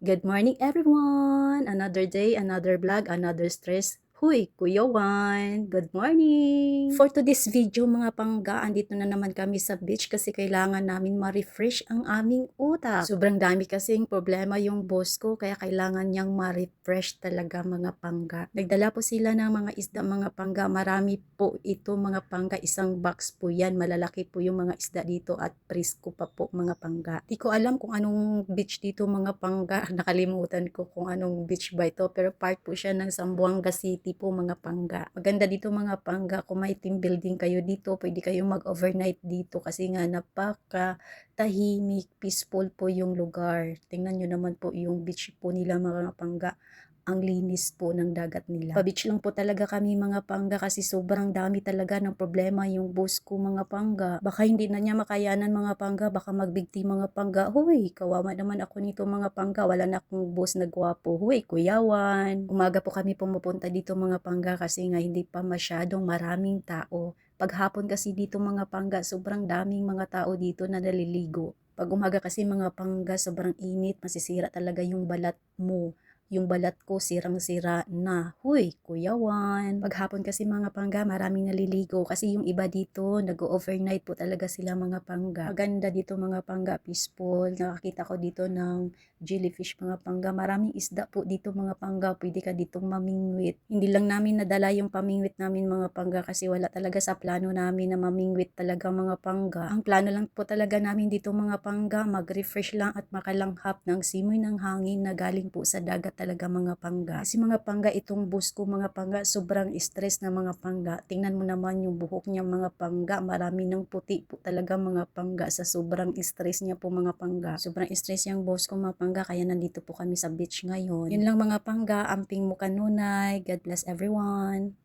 Good morning everyone! Another day, another vlog, another stress. Huy, Kuya Juan! Good morning! For today's video mga pangga, andito na naman kami sa beach kasi kailangan namin ma-refresh ang aming utak. Sobrang dami kasing problema yung boss ko kaya kailangan niyang ma-refresh talaga mga pangga. Nagdala po sila ng mga isda mga pangga. Marami po ito mga pangga. Isang box po yan. Malalaki po yung mga isda dito at presko pa po mga pangga. Di ko alam kung anong beach dito mga pangga. Nakalimutan ko kung anong beach ba ito pero part po siya ng Zamboanga City po mga pangga. Maganda dito mga pangga, kung may team building kayo dito, pwede kayo mag-overnight dito kasi nga napaka tahimik, peaceful po yung lugar. Tingnan nyo naman po yung beach po nila mga pangga. Ang linis po ng dagat nila. Pa-beach lang po talaga kami mga pangga kasi sobrang dami talaga ng problema yung boss ko mga pangga. Baka hindi na niya makayanan mga pangga, baka magbigti mga pangga. Huy, kawawa naman ako nito mga pangga. Wala na akong boss na gwapo. Huy, kuyawan. Umaga po kami pumupunta dito mga pangga kasi nga hindi pa masyadong maraming tao. Paghapon kasi dito mga pangga, sobrang daming mga tao dito na naliligo. Pag umaga kasi mga pangga, sobrang init, masisira talaga yung balat mo. Yung balat ko sirang-sira na. Huy, Kuya Juan. Paghapon kasi mga pangga, maraming naliligo kasi yung iba dito, nag-overnight po talaga sila mga pangga. Maganda dito mga pangga, peaceful. Nakakita ko dito ng jellyfish mga pangga. Maraming isda po dito mga pangga. Pwede ka ditong mamingwit. Hindi lang namin nadala yung pamingwit namin mga pangga kasi wala talaga sa plano namin na mamingwit talaga mga pangga. Ang plano lang po talaga namin dito mga pangga, mag-refresh lang at makalanghap ng simoy ng hangin na galing po sa dagat talaga mga pangga. Kasi mga pangga, itong boss ko mga pangga, sobrang stress na mga pangga. Tingnan mo naman yung buhok niya mga pangga, marami ng puti po talaga mga pangga sa sobrang stress niya po mga pangga. Sobrang stress yung boss ko mga pangga, kaya nandito po kami sa beach ngayon. Yun lang mga pangga, amping mo kanunay. God bless everyone.